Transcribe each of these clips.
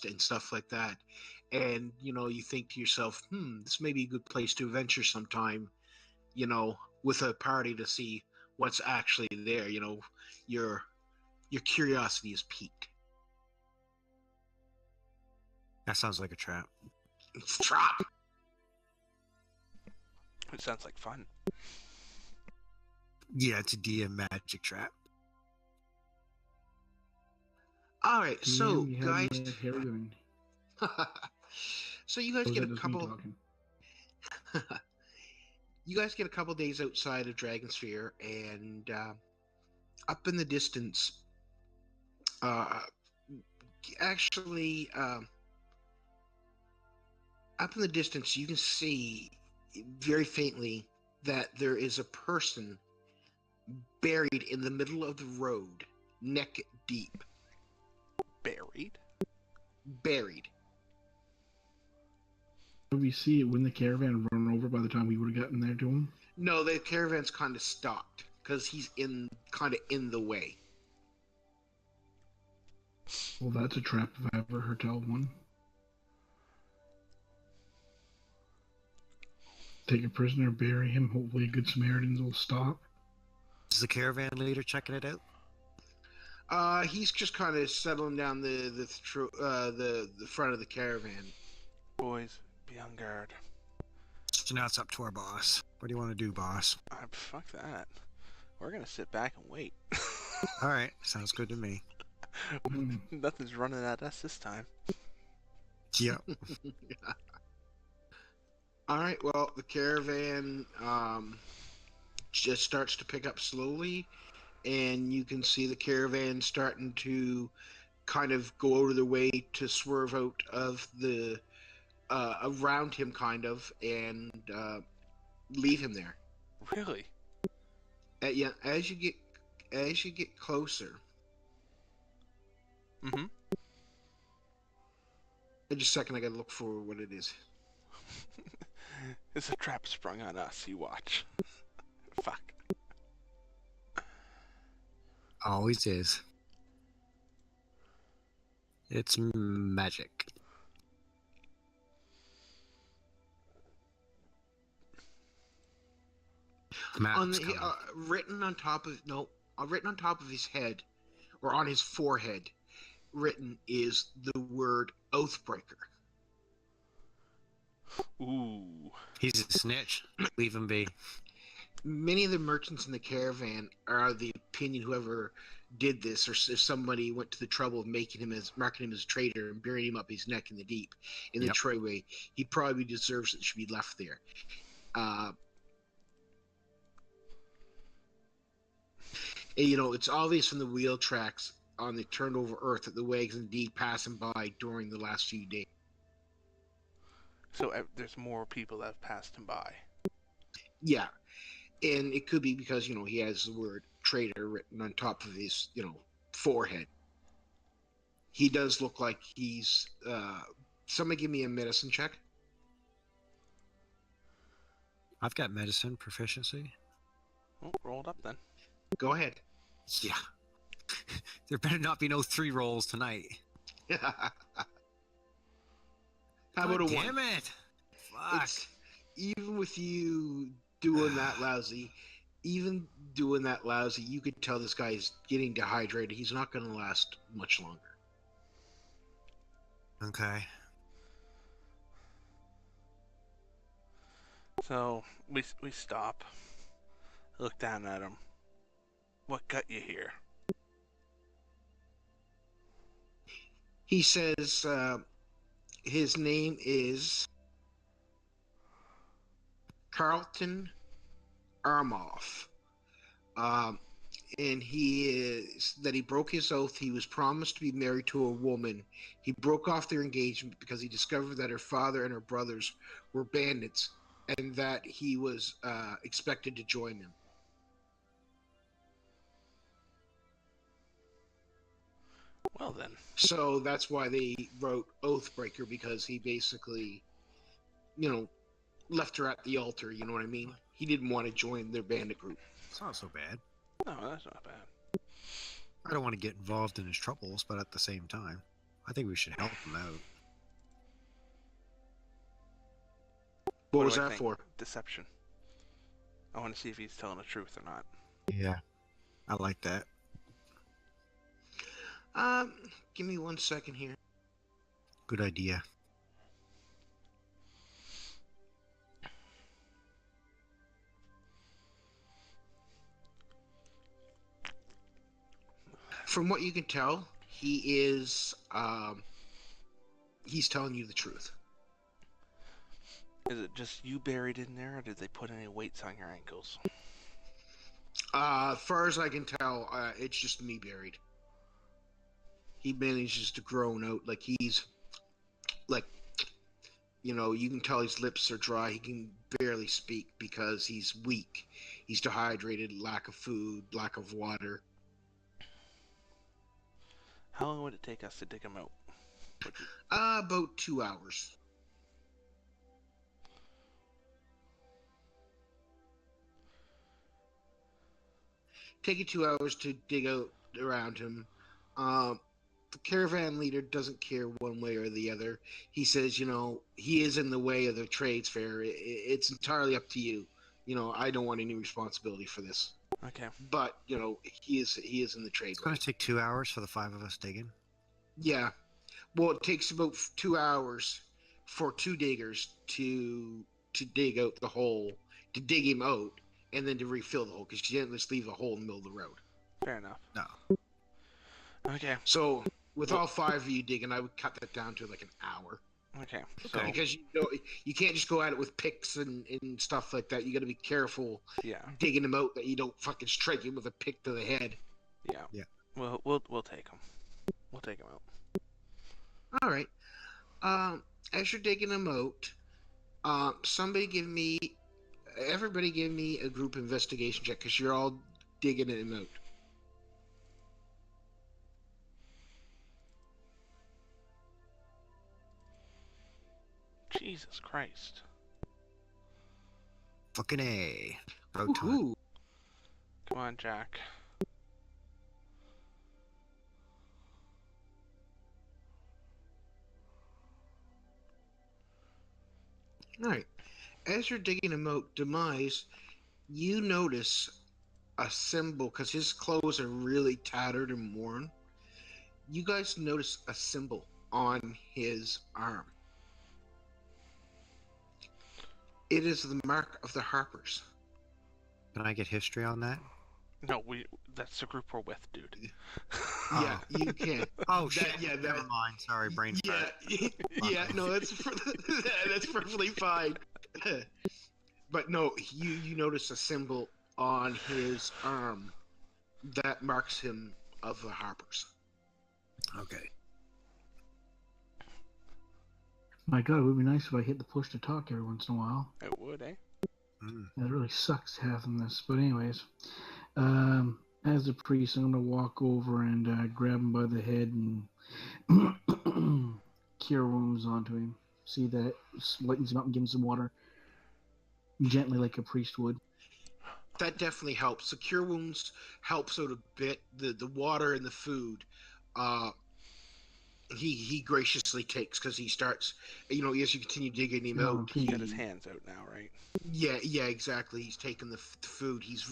and stuff like that. And, you think to yourself, this may be a good place to venture sometime, with a party to see what's actually there. Your curiosity is piqued. That sounds like a trap. It's a trap. It sounds like fun. Yeah, it's a DM magic trap. All right, so guys, so you guys get a couple. You guys get a couple days outside of Dragonsphere, and up in the distance, actually, up in the distance, you can see very faintly that there is a person buried in the middle of the road, neck deep. Buried? Buried. Did we see it when the caravan run over by the time we would have gotten there to him? No, the caravan's kind of stopped because he's kind of in the way. Well, that's a trap if I ever heard tell of one. Take a prisoner, bury him. Hopefully, good Samaritans will stop. Is the caravan leader checking it out? He's just kind of settling down the front of the caravan. Boys, be on guard. So now it's up to our boss. What do you want to do, boss? Fuck that. We're gonna sit back and wait. All right, sounds good to me. Nothing's running at us this time. Yep. All right. Well, the caravan just starts to pick up slowly, and you can see the caravan starting to kind of go out of the way to swerve out of the around him, kind of, and leave him there. Really? Yeah. As you get closer. Mm-hmm. Just a second, I gotta look for what it is. It's a trap sprung on us, you watch. Fuck. Always is. It's magic. Written on top of his head, or on his forehead, written is the word Oathbreaker. Ooh. He's a snitch. Leave him be. Many of the merchants in the caravan are of the opinion whoever did this, or if somebody went to the trouble of marking him as a traitor and burying him up his neck in the deep, in the Troyway, he probably deserves it, should be left there. It's obvious from the wheel tracks on the turned over earth that the wagons indeed passing by during the last few days. So there's more people that have passed him by. Yeah. And it could be because, he has the word traitor written on top of his, forehead. He does look like he's... somebody give me a medicine check. I've got medicine proficiency. Oh, roll it up then. Go ahead. Yeah. There better not be no 3 rolls tonight. How about a 1? Damn it! Fuck. Even with you doing that lousy, you could tell this guy's getting dehydrated. He's not going to last much longer. Okay. So we stop. Look down at him. What got you here? He says his name is Carlton Armoff. And he broke his oath. He was promised to be married to a woman. He broke off their engagement because he discovered that her father and her brothers were bandits, and that he was expected to join them. Well then. So that's why they wrote Oathbreaker, because he basically, left her at the altar, you know what I mean? He didn't want to join their bandit group. It's not so bad. No, that's not bad. I don't want to get involved in his troubles, but at the same time. I think we should help him out. What do was I that think? for? Deception. I want to see if he's telling the truth or not. Yeah, I like that. Give me 1 second here. Good idea. From what you can tell, he is he's telling you the truth. Is it just you buried in there, or did they put any weights on your ankles? As far as I can tell, it's just me buried. He manages to groan out like he's like, you know, you can tell his lips are dry. He can barely speak because he's weak. He's dehydrated, lack of food, lack of water. How long would it take us to dig him out? About 2 hours. Take you 2 hours to dig out around him. The caravan leader doesn't care one way or the other. He says, you know, he is in the way of the trades fair. It's entirely up to you. You know, I don't want any responsibility for this. Okay. But you know, he is in the trade. It's going to take 2 hours for the 5 of us digging. Yeah. Well, it takes about 2 hours for 2 diggers to dig out the hole, to dig him out, and then to refill the hole, because you didn't just leave a hole in the middle of the road. Fair enough. No. Okay. So with all 5 of you digging, I would cut that down to like an hour. Okay. So Because you can't just go at it with picks and stuff like that. You got to be careful yeah. digging him out that you don't fucking strike him with a pick to the head. Yeah. Yeah. We'll take him. We'll take him out. All right. As you're digging him out, everybody give me a group investigation check, because you're all digging him out. Jesus Christ. Fucking A. Road to it. Woohoo! Come on, Jack. All right. As you're digging him out, Demise, you notice a symbol, because his clothes are really tattered and worn. You guys notice a symbol on his arm. It is the mark of the Harpers. Can I get history on that? No, that's the group we're with, dude. Yeah, you can. Oh, That- shit. yeah, that- Never mind. Sorry, brain fart. Yeah, no, that's that's perfectly fine. But no, you notice a symbol on his arm that marks him of the Harpers. Okay. My God, it would be nice if I hit the push to talk every once in a while. It would, eh? Mm. It really sucks having this. But anyways, as a priest, I'm going to walk over and grab him by the head and cure wounds onto him. See that it lightens him up and give him some water. Gently, like a priest would. That definitely helps. The cure wounds helps out a bit. The water and the food, he graciously takes, because he starts, you know, as you continue digging him No, out. He got his hands out now, right? Yeah, exactly. He's taking the food. He's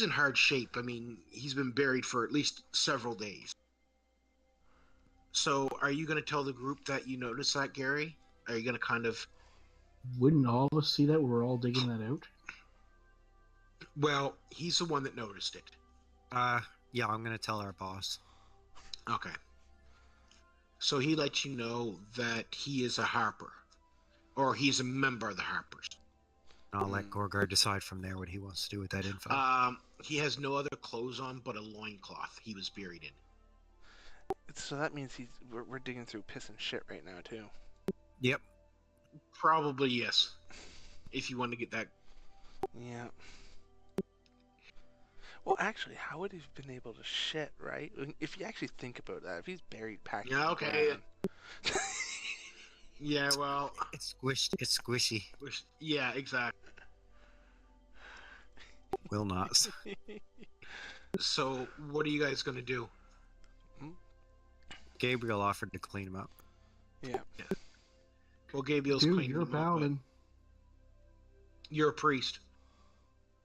in hard shape. I mean, he's been buried for at least several days. So, are you going to tell the group that you noticed that, Gary? Are you going to kind of? Wouldn't all of us see that? We're all digging that out. Well, he's the one that noticed it. Yeah, I'm going to tell our boss. Okay. So he lets you know that he is a Harper, or he's a member of the Harpers. I'll let Gorgar decide from there what he wants to do with that info. He has no other clothes on but a loincloth he was buried in. So that means we're digging through piss and shit right now, too. Yep. Probably yes. If you want to get that. Yeah. Well, actually, how would he have been able to shit, right? If you actually think about that, if he's buried packed. Yeah, okay. Yeah, well. It's squished. It's squishy. Yeah, exactly. Will not. So, what are you guys going to do? Gabriel offered to clean him up. Yeah. Well, Gabriel's Dude, cleaning you're a them up, but paladin. you're a priest.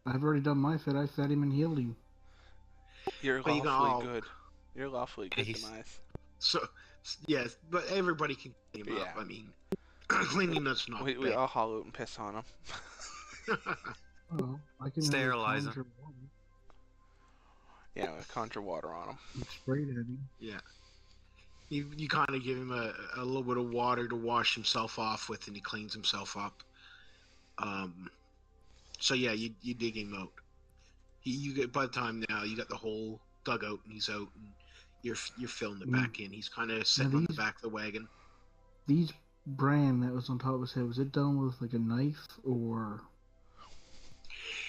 I've already done my fit. I fed him and healed him. You're But you got lawfully all- good. You're lawfully good, He's- Demise. So, yes, but everybody can clean him up. Yeah. I mean, cleaning that's not We bad. all hollow out and piss on him. Oh, I can Sterilize him. conjure water Yeah, we conjure water on him. and spray it at him. Yeah. You kind of give him a little bit of water to wash himself off with, and he cleans himself up. So yeah, you dig him out. You get, by the time now you got the whole dug out, and he's out, and you're filling it back in. He's kind of sitting on the these- back of the wagon. These brand that was on top of his head, was it done with like a knife or?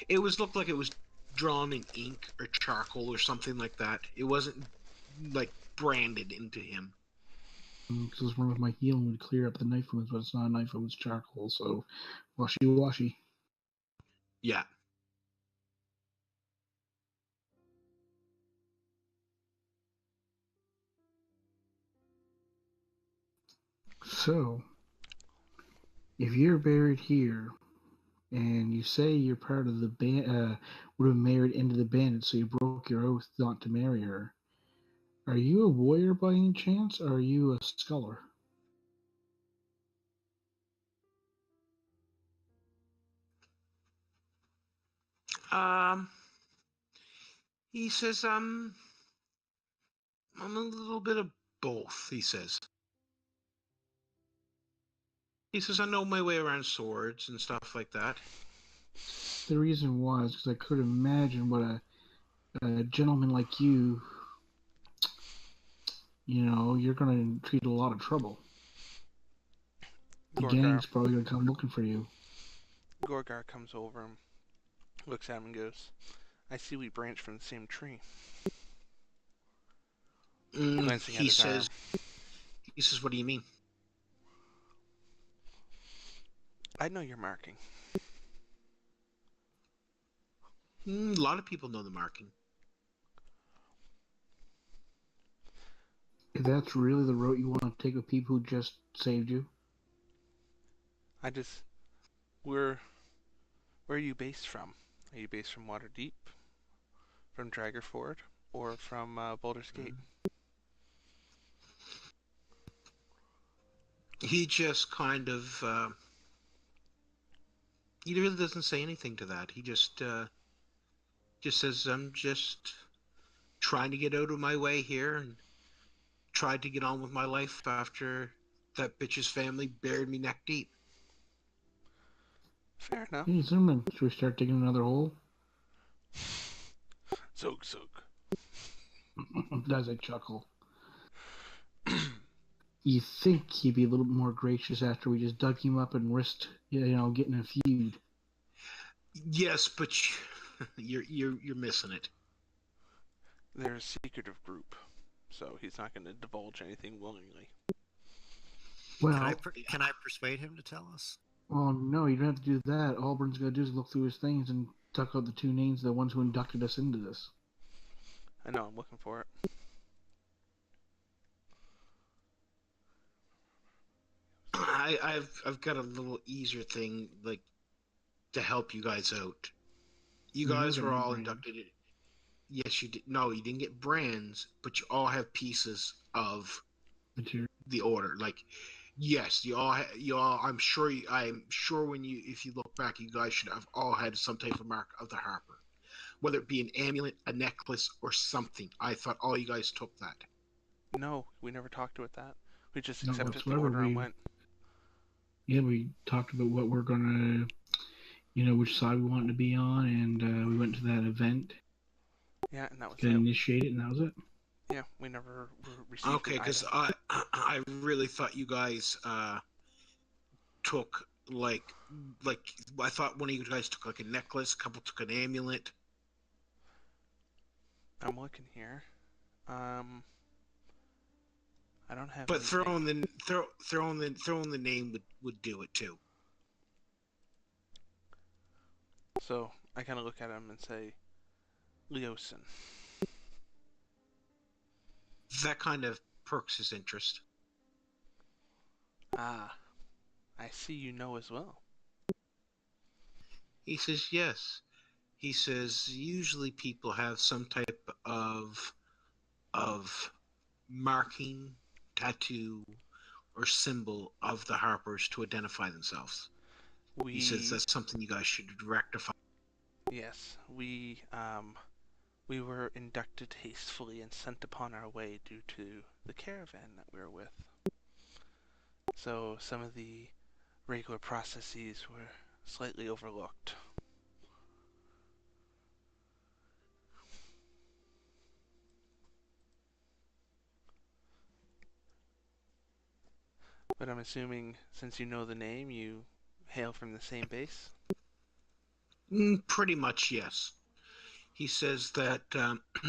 It looked like it was drawn in ink or charcoal or something like that. It wasn't like branded into him. Because one of my healing would clear up the knife wounds, but it's not a knife; it was charcoal. So, washy. Yeah. So, if you're buried here, and you say you're part of the band, would have married into the bandit, so you broke your oath not to marry her. Are you a warrior by any chance, or are you a scholar? He says, I'm a little bit of both, he says. He says, I know my way around swords and stuff like that. The reason why is because I could imagine what a gentleman like you, you're going to treat a lot of trouble. The gang's probably going to come looking for you. Gorgar comes over him, looks at him and goes, I see we branch from the same tree. Glancing at He his says, arm. what do you mean? I know your marking. A lot of people know the marking. If that's really the route you want to take with people who just saved you, Where are you based from? Are you based from Waterdeep? From Dragerford? Or from Baldur's Gate? He just kind of, he really doesn't say anything to that. He just says, I'm just trying to get out of my way here and tried to get on with my life after that bitch's family buried me neck deep. Fair enough. hey, Zimmerman, should we start digging another hole? Zog. As I chuckle. You think he'd be a little bit more gracious after we just dug him up and risked, getting a feud. Yes, but you're missing it. They're a secretive group, so he's not going to divulge anything willingly. Well, Can I persuade him to tell us? well, no, you don't have to do that. All Bryn's going to do is look through his things and tuck out the two names of the ones who inducted us into this. I know, I'm looking for it. I've got a little easier thing like to help you guys out. You guys were all inducted. Yes, you did. No, you didn't get brands, but you all have pieces of Material. the order. Like, yes, you all. I'm sure if you look back, you guys should have all had some type of mark of the Harper, whether it be an amulet, a necklace, or something. I thought all you guys took that. No, we never talked about that. We just No, accepted the whatsoever. order and went. Yeah, we talked about what we're going to, which side we wanted to be on, and we went to that event. Yeah, and that was Got it. initiated, and that was it. Yeah, we never received Okay, because I really thought you guys took like I thought one of you guys took like a necklace, a couple took an amulet. I'm looking here. I don't have. But anything. throwing the name would do it too. So I kind of look at him and say, Leosin. That kind of perks his interest. Ah, I see you know as well. He says, yes. He says, usually people have some type of marking, tattoo, or symbol of the Harpers to identify themselves. He says that's something you guys should rectify. Yes, we were inducted hastily and sent upon our way due to the caravan that we were with. So some of the regular processes were slightly overlooked. But I'm assuming, since you know the name, you hail from the same base? Pretty much, yes. He says that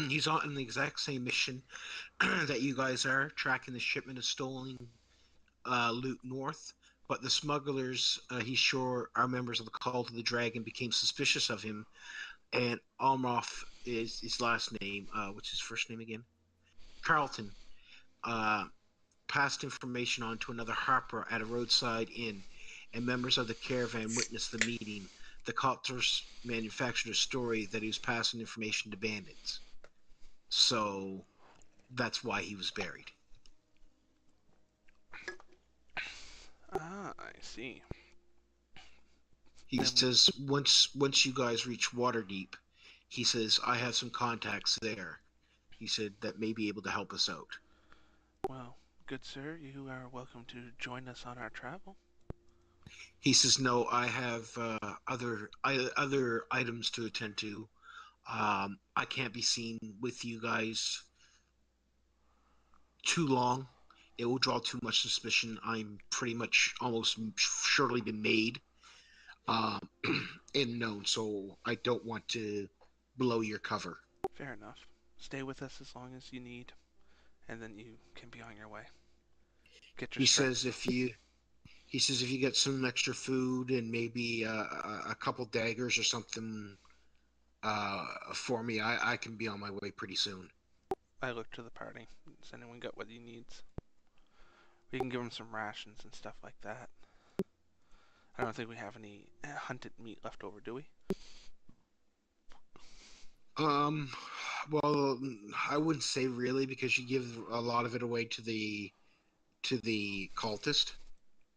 he's on the exact same mission that you guys are, tracking the shipment of stolen loot north. But the smugglers, he's sure, are members of the Cult of the Dragon, became suspicious of him. And Almoth is his last name. What's his first name again? Carlton. Passed information on to another Harper at a roadside inn, and members of the caravan witnessed the meeting. The Culters manufactured a story that he was passing information to bandits. So that's why he was buried. Ah, I see. He says once you guys reach Waterdeep, he says, I have some contacts there. He said that may be able to help us out. Well, good sir, you are welcome to join us on our travel. He says, no, I have other items to attend to. I can't be seen with you guys too long. It will draw too much suspicion. I'm pretty much almost surely been made and known, so I don't want to blow your cover. Fair enough. Stay with us as long as you need, and then you can be on your way. Get your He strength. says if you get some extra food and maybe a couple daggers or something for me, I can be on my way pretty soon. I look to the party. Has anyone got what he needs? We can give him some rations and stuff like that. I don't think we have any hunted meat left over, do we? Well, I wouldn't say really, because you give a lot of it away to the cultist.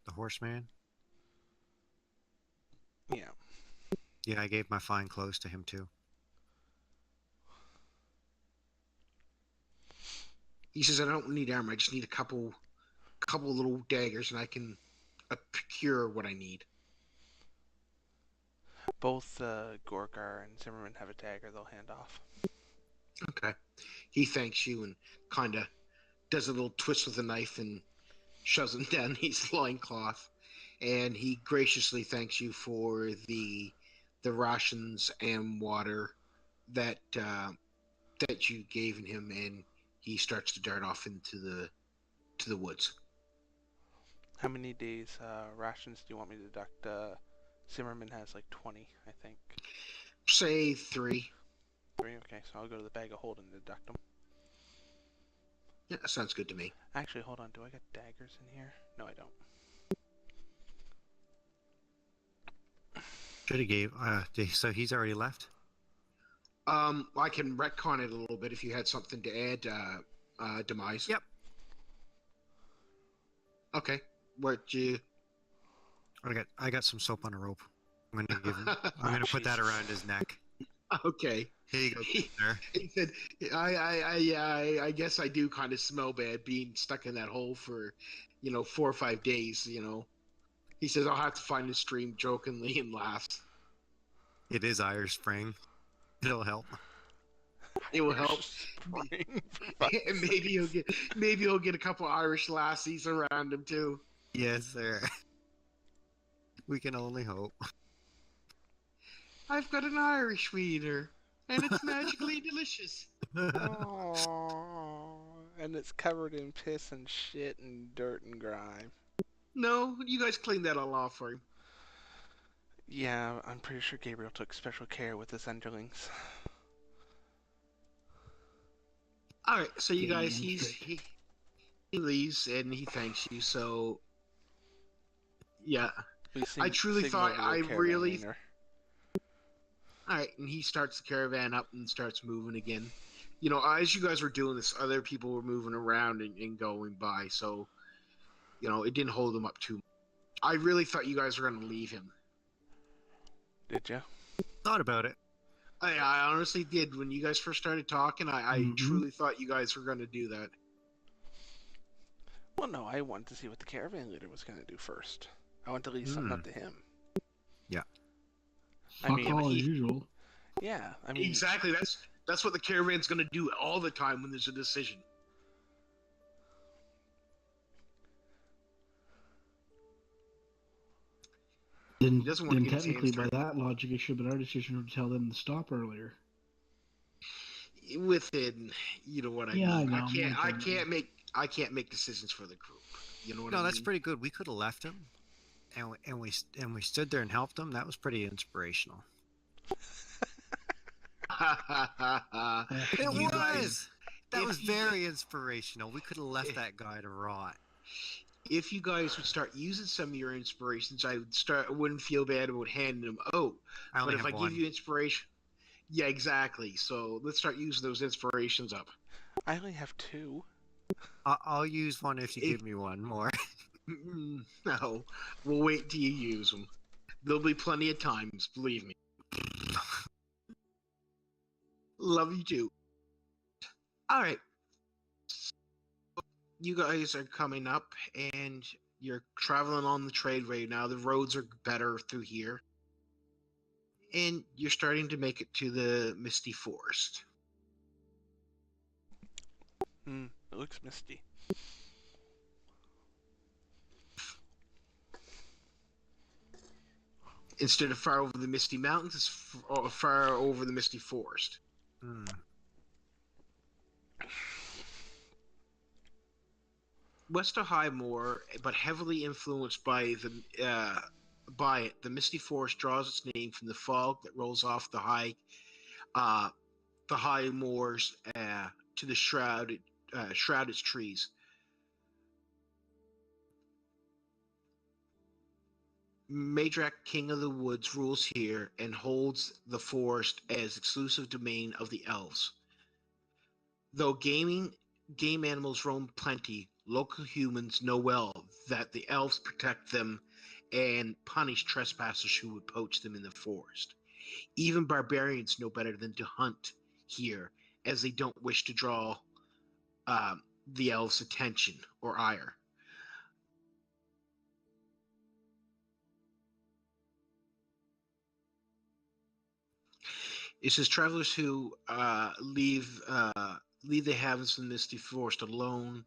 The horseman? Yeah. Yeah, I gave my fine clothes to him too. He says, I don't need armor, I just need a couple little daggers and I can procure what I need. Both Gorgar and Zimmerman have a dagger they'll hand off. Okay. He thanks you and kind of does a little twist with the knife and shoves him down his loincloth. And he graciously thanks you for the rations and water that you gave him, and he starts to dart off into the woods. How many days rations do you want me to deduct? Zimmerman has like 20, I think. Say 3. 3? Okay, so I'll go to the bag of holding and deduct them. Yeah, that sounds good to me. Actually, hold on. Do I got daggers in here? No, I don't. Should have gave. So he's already left? I can retcon it a little bit if you had something to add, Demise. Yep. Okay. What you... I got some soap on a rope. I'm gonna give him. I'm gonna put that around his neck. Okay. Here you go, sir. He said, I guess I do kind of smell bad being stuck in that hole for, 4 or 5 days, He says, I'll have to find a stream, jokingly, and laughs. It is Irish Spring. It'll help. It will help. And maybe he'll get a couple Irish lassies around him too. Yes, sir. We can only hope. I've got an Irish wiener, and it's magically delicious. Aww. And it's covered in piss and shit and dirt and grime. No, you guys cleaned that all off for him. Yeah, I'm pretty sure Gabriel took special care with his underlings. All right, so you guys, he's he leaves and he thanks you. So, yeah, We I truly signal thought to the I caravan really. leader. All right, and he starts the caravan up and starts moving again. You know, as you guys were doing this, other people were moving around and going by, so you know it didn't hold him up too much. I really thought you guys were going to leave him. Did you? Thought about it. I honestly did. When you guys first started talking, I truly thought you guys were going to do that. Well, no, I wanted to see what the caravan leader was going to do first. I want to leave something up to him. Yeah. Fuck all as usual. Yeah, I mean... Exactly, that's what the caravan's going to do all the time when there's a decision. Then doesn't want to get his technically, hands by dirty. that logic, it should have been our decision to tell them to stop earlier. Within, you know what I Yeah, mean. I know, I can't make decisions for the group. You know what I No, mean? that's pretty good. We could have left him, and we stood there and helped him. That was pretty inspirational. It You was. guys- That if was you- very inspirational. We could have left that guy to rot. If you guys would start using some of your inspirations, I wouldn't feel bad about handing them out. I only But if I have one. give you inspiration, yeah, exactly. So let's start using those inspirations up. I only have 2. I'll use one if you give me one more. No, we'll wait till you use them. There'll be plenty of times, believe me. Love you too. All right. You guys are coming up and you're traveling on the tradeway now. The roads are better through here. And you're starting to make it to the Misty Forest. It looks misty. Instead of far over the Misty Mountains, it's far over the Misty Forest. West of Highmore, but heavily influenced by it, the Misty Forest draws its name from the fog that rolls off the high moors to the shrouded trees. Madrak, King of the Woods, rules here and holds the forest as exclusive domain of the elves. Though game animals roam plenty, local humans know well that the elves protect them and punish trespassers who would poach them in the forest. Even barbarians know better than to hunt here, as they don't wish to draw the elves' attention or ire. It says travelers who leave the havens of the Misty Forest alone,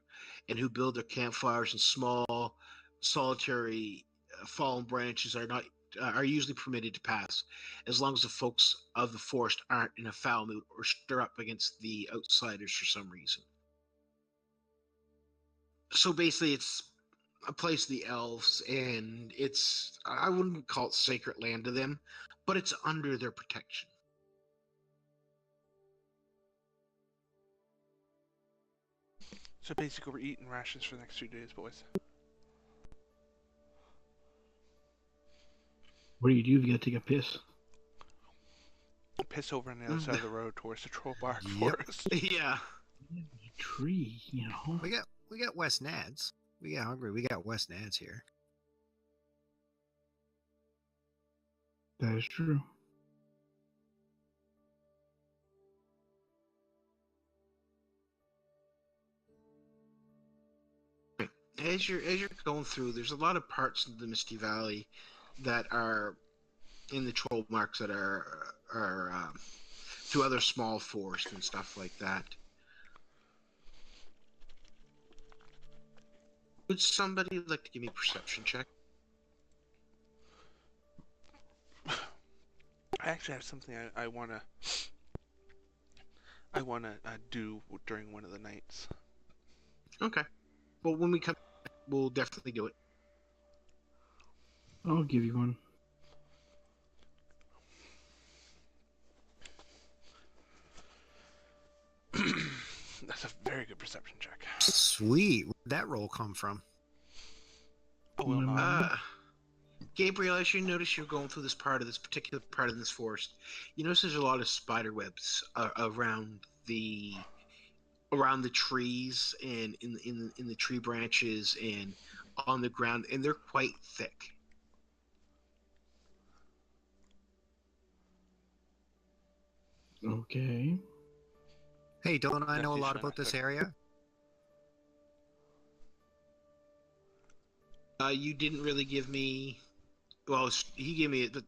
and who build their campfires in small, solitary fallen branches are usually permitted to pass, as long as the folks of the forest aren't in a foul mood or stir up against the outsiders for some reason. So basically, it's a place of the elves, and I wouldn't call it sacred land to them, but it's under their protection. So basically, we're eating rations for the next 2 days, boys. What do? You gotta take a piss. Piss over on the other side of the road towards the troll bark Yep. forest. Yeah. Tree, you know. We got West Nads. We get hungry. We got West Nads here. That is true. As you're going through, there's a lot of parts of the Misty Valley that are in the troll marks that are to other small forests and stuff like that. Would somebody like to give me a perception check? I actually have something I wanna do during one of the nights. Okay. Well, when we come, we'll definitely do it. I'll give you one. That's a very good perception check. Sweet. Where'd that roll come from? Oh, well, not. Gabriel, as you notice, you're going through this particular part of this forest. You notice there's a lot of spider webs around the trees and in the tree branches and on the ground, and they're quite thick. Okay. Hey, don't I know a Actually, lot try about not this to. area? You didn't really give me. Well, he gave me it, but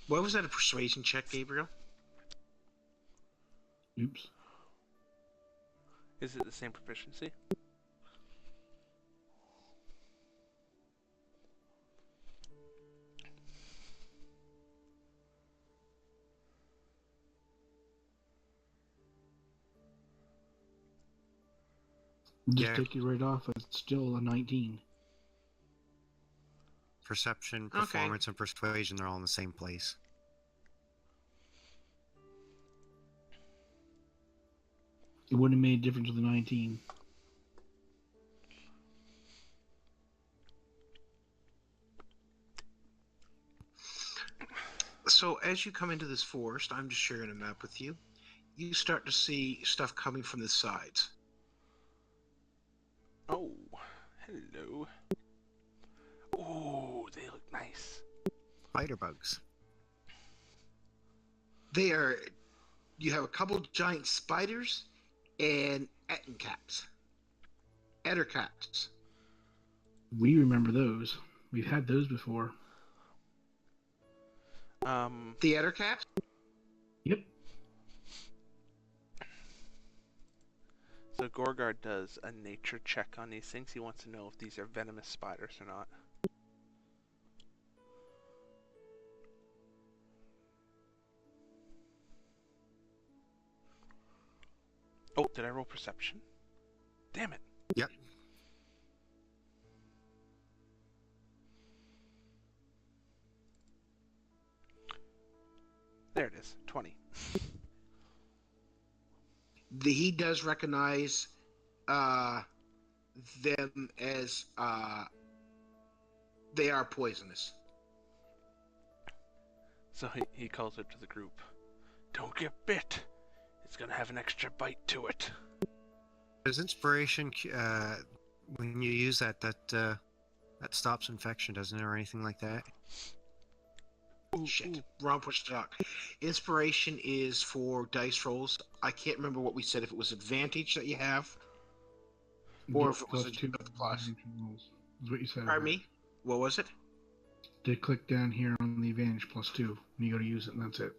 what was that? A persuasion check, Gabriel? Oops. Is it the same proficiency? Just Yeah. take it right off. It's still a 19. Perception, Okay. performance, and persuasion, they're all in the same place. It wouldn't have made a difference with the 19. So as you come into this forest, I'm just sharing a map with you. You start to see stuff coming from the sides. Oh, hello. Oh, they look nice. Spider bugs. You have a couple giant spiders and ettercaps. We remember those. We've had those before. The ettercaps? Yep. So Gorgard does a nature check on these things. He wants to know if these are venomous spiders or not. Oh, did I roll perception? Damn it. Yep. There it is, 20. He does recognize them as they are poisonous. So he calls it to the group. Don't get bit. It's gonna have an extra bite to it. Does inspiration, when you use that stops infection, doesn't it, or anything like that? Shit. Wrong push to talk. Inspiration is for dice rolls. I can't remember what we said, if it was advantage that you have, or if it was Plus 2 a plus. rolls. Is what you said. Pardon me? What was it? To click down here on the advantage plus 2. And you go to use it, and that's it.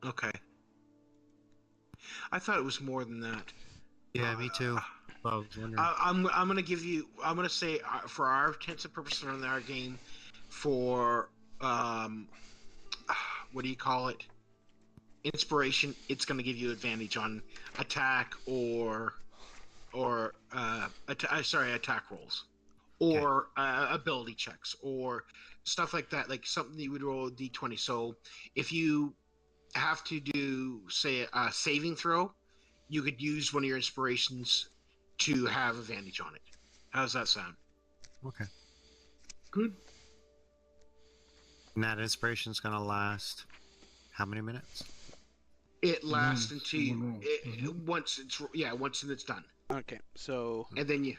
Okay. I thought it was more than that. Yeah, me too. Well, I was wondering. I'm gonna give you. I'm gonna say for our intents and purposes on our game, for what do you call it? Inspiration. It's gonna give you advantage on attack or attack rolls, or ability checks, or stuff like that. Like something you would roll a d20. So if you have to do, say, a saving throw, you could use one of your inspirations to have advantage on it. How's that sound? Okay. Good. And that inspiration's gonna last how many minutes? It lasts Once, until one roll. once it's done, Okay, so and then you.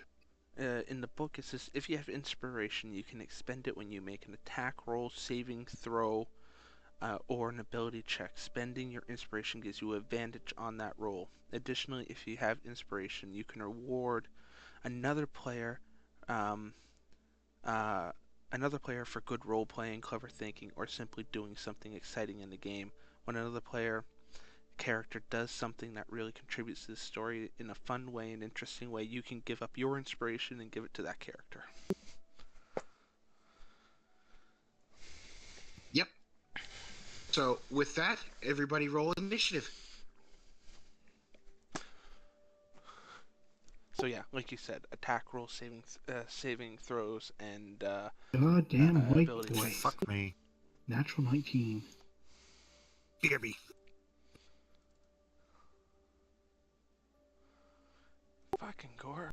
in the book it says if you have inspiration, you can expend it when you make an attack roll, saving throw, or an ability check. Spending your inspiration gives you advantage on that roll. Additionally, if you have inspiration, you can reward another player for good role playing, clever thinking, or simply doing something exciting in the game. When another character does something that really contributes to the story in a fun way, an interesting way, you can give up your inspiration and give it to that character. Yep. So with that, everybody roll initiative. So yeah, like you said, attack roll, saving throws, and Goddamn white ability boy. checks. Fuck me. Natural 19. BRB. Fucking gore.